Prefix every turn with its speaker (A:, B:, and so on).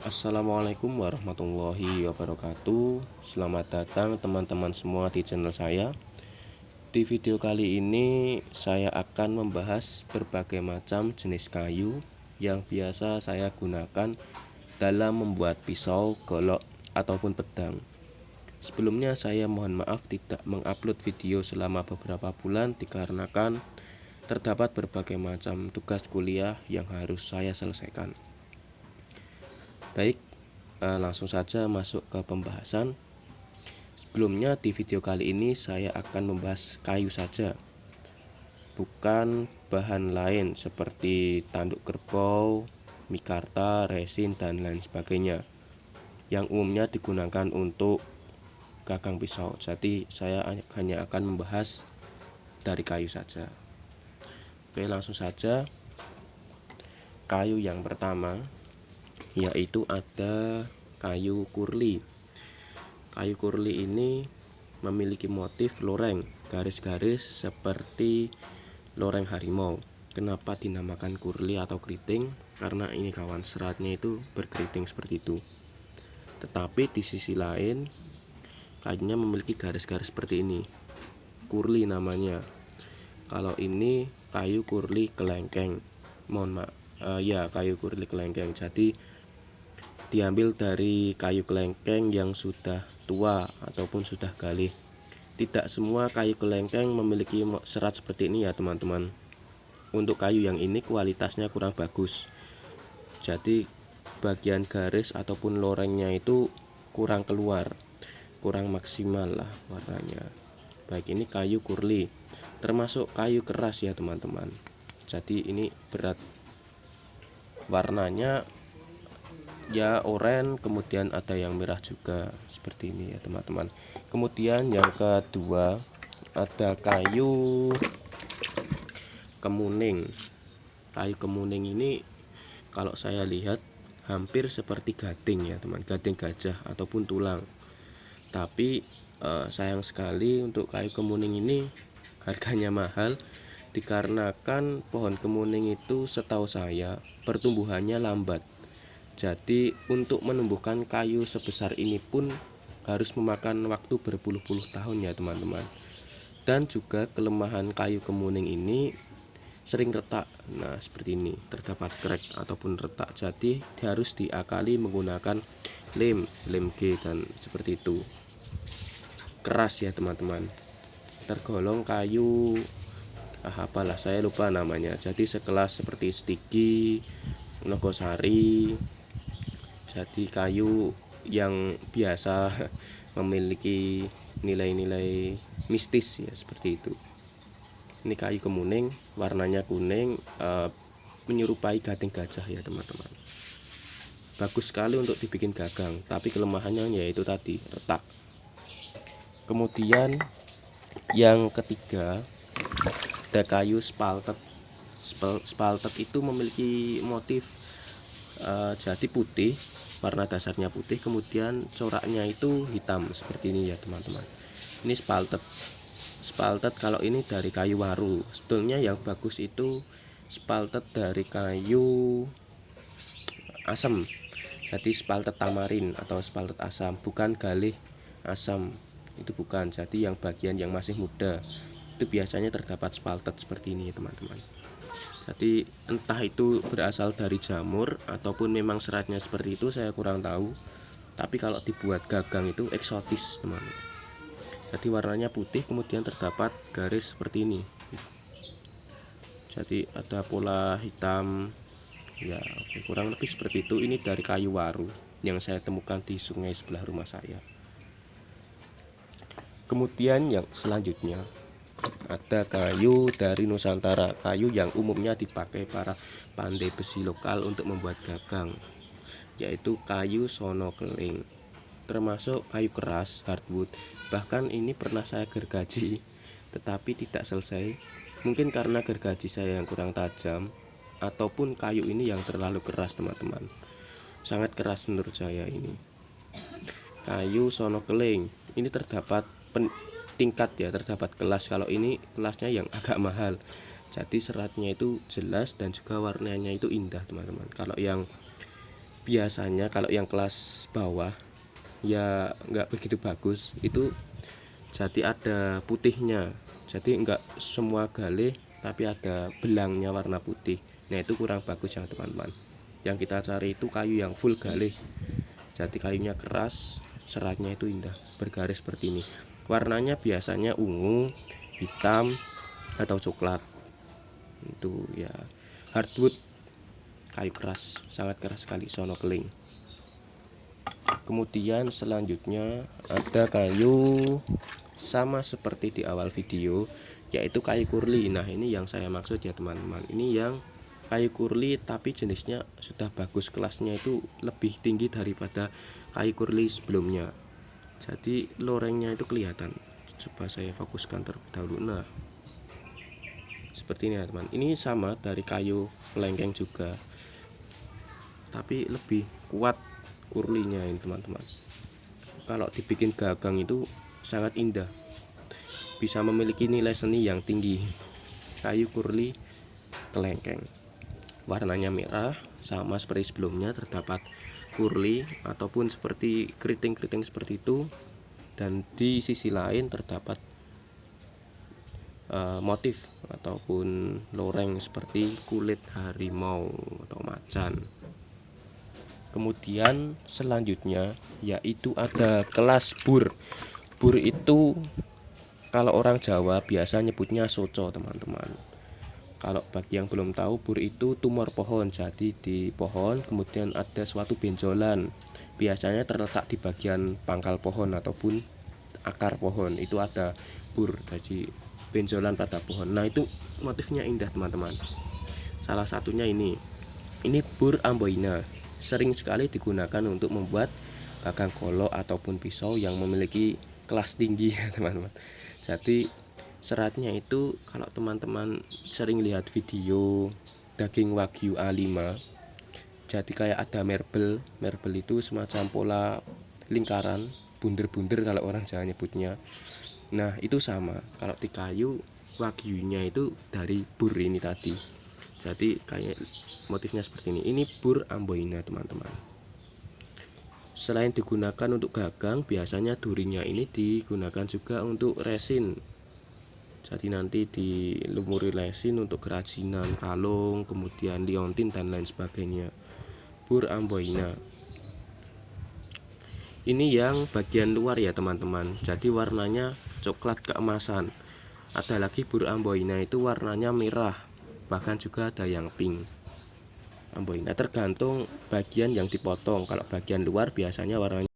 A: Assalamualaikum warahmatullahi wabarakatuh. Selamat datang teman-teman semua di channel saya. Di video kali ini saya akan membahas berbagai macam jenis kayu yang biasa saya gunakan dalam membuat pisau, golok, ataupun pedang. Sebelumnya saya mohon maaf tidak mengupload video selama beberapa bulan dikarenakan terdapat berbagai macam tugas kuliah yang harus saya selesaikan. Baik, langsung saja masuk ke pembahasan. Sebelumnya di video kali ini saya akan membahas kayu saja, bukan bahan lain seperti tanduk kerbau, mikarta, resin, dan lain sebagainya yang umumnya digunakan untuk gagang pisau. Jadi saya hanya akan membahas dari kayu saja. Oke, langsung saja. Kayu yang pertama yaitu ada kayu kurli. Kayu kurli ini memiliki motif loreng, garis-garis seperti loreng harimau. Kenapa dinamakan kurli atau keriting? Karena ini kawan, seratnya itu berkeriting seperti itu. Tetapi di sisi lain kayunya memiliki garis-garis seperti ini, kurli namanya. Kalau ini kayu kurli kelengkeng, kayu kurli kelengkeng. Jadi diambil dari kayu kelengkeng yang sudah tua ataupun sudah galih. Tidak semua kayu kelengkeng memiliki serat seperti ini ya teman-teman. Untuk kayu yang ini kualitasnya kurang bagus, jadi bagian garis ataupun lorengnya itu kurang keluar, kurang maksimal lah warnanya. Baik, ini kayu kurli, termasuk kayu keras ya teman-teman. Jadi ini berat, warnanya ya oranye, kemudian ada yang merah juga seperti ini ya teman-teman. Kemudian yang kedua ada kayu kemuning. Kayu kemuning ini kalau saya lihat hampir seperti gading ya teman, gading gajah ataupun tulang. Tapi sayang sekali untuk kayu kemuning ini harganya mahal, dikarenakan pohon kemuning itu setahu saya pertumbuhannya lambat. Jadi untuk menumbuhkan kayu sebesar ini pun harus memakan waktu berpuluh-puluh tahun ya teman-teman. Dan juga kelemahan kayu kemuning ini sering retak. Nah seperti ini, terdapat crack ataupun retak. Jadi harus diakali menggunakan lem G dan seperti itu. Keras ya teman-teman. Tergolong kayu apalah saya lupa namanya. Jadi sekelas seperti stigi, nogosari. Jadi kayu yang biasa memiliki nilai-nilai mistis ya seperti itu. Ini kayu kemuning, warnanya kuning, menyerupai gading gajah ya teman-teman. Bagus sekali untuk dibikin gagang, tapi kelemahannya yaitu tadi retak. Kemudian yang ketiga ada kayu spalted. Spalted itu memiliki motif jadi putih, warna dasarnya putih, kemudian coraknya itu hitam seperti ini ya teman-teman. Ini spalted kalau ini dari kayu waru. Sebetulnya yang bagus itu spalted dari kayu asam, jadi spalted tamarin atau spalted asam, bukan galih asam, itu bukan. Jadi yang bagian yang masih muda itu biasanya terdapat spalted seperti ini ya teman-teman. Jadi entah itu berasal dari jamur ataupun memang seratnya seperti itu, saya kurang tahu. Tapi kalau dibuat gagang itu eksotis teman-teman. Jadi warnanya putih, kemudian terdapat garis seperti ini. Jadi ada pola hitam ya, kurang lebih seperti itu. Ini dari kayu waru yang saya temukan di sungai sebelah rumah saya. Kemudian yang selanjutnya ada kayu dari Nusantara, kayu yang umumnya dipakai para pandai besi lokal untuk membuat gagang, yaitu kayu sono keling. Termasuk kayu keras, hardwood. Bahkan ini pernah saya gergaji, tetapi tidak selesai. Mungkin karena gergaji saya yang kurang tajam, ataupun kayu ini yang terlalu keras teman-teman. Sangat keras menurut saya ini. Kayu sono keling ini terdapat tingkat ya, terdapat kelas. Kalau ini kelasnya yang agak mahal, jadi seratnya itu jelas dan juga warnanya itu indah teman-teman. Kalau yang biasanya kalau yang kelas bawah ya nggak begitu bagus, itu jadi ada putihnya, jadi nggak semua galih tapi ada belangnya warna putih. Nah itu kurang bagus ya teman-teman. Yang kita cari itu kayu yang full galih, jadi kayunya keras, seratnya itu indah, bergaris seperti ini. Warnanya biasanya ungu, hitam, atau coklat. Itu ya hardwood, kayu keras, sangat keras sekali, sono keling. Kemudian selanjutnya ada kayu sama seperti di awal video, yaitu kayu kurli. Nah ini yang saya maksud ya teman-teman, ini yang kayu kurli tapi jenisnya sudah bagus, kelasnya itu lebih tinggi daripada kayu kurli sebelumnya, jadi lorengnya itu kelihatan. Coba saya fokuskan terlebih dahulu. Nah seperti ini ya teman, ini sama dari kayu pelengkeng juga tapi lebih kuat kurlinya ini teman-teman. Kalau dibikin gagang itu sangat indah, bisa memiliki nilai seni yang tinggi. Kayu kurli kelengkeng, warnanya merah sama seperti sebelumnya, terdapat kurli ataupun seperti keriting-keriting seperti itu, dan di sisi lain terdapat motif ataupun loreng seperti kulit harimau atau macan. Kemudian selanjutnya yaitu ada kelas bur. Bur itu kalau orang Jawa biasa nyebutnya soco teman-teman. Kalau bagi yang belum tahu, bur itu tumor pohon. Jadi di pohon kemudian ada suatu benjolan, biasanya terletak di bagian pangkal pohon ataupun akar pohon, itu ada bur, jadi benjolan pada pohon. Nah itu motifnya indah teman-teman. Salah satunya ini bur amboina, sering sekali digunakan untuk membuat gagang golok ataupun pisau yang memiliki kelas tinggi ya teman-teman. Jadi seratnya itu kalau teman-teman sering lihat video daging wagyu A5, jadi kayak ada merbel itu semacam pola lingkaran, bunder-bunder kalau orang Jawa nyebutnya. Nah itu sama, kalau di kayu wagyunya itu dari bur ini tadi, jadi kayak motifnya seperti ini. Ini bur amboina teman-teman. Selain digunakan untuk gagang, biasanya durinya ini digunakan juga untuk resin, jadi nanti dilumuri resin untuk kerajinan kalung, kemudian liontin dan lain sebagainya. Bur amboina ini yang bagian luar ya teman-teman, jadi warnanya coklat keemasan. Ada lagi bur amboina itu warnanya merah, bahkan juga ada yang pink. Amboina tergantung bagian yang dipotong, kalau bagian luar biasanya warnanya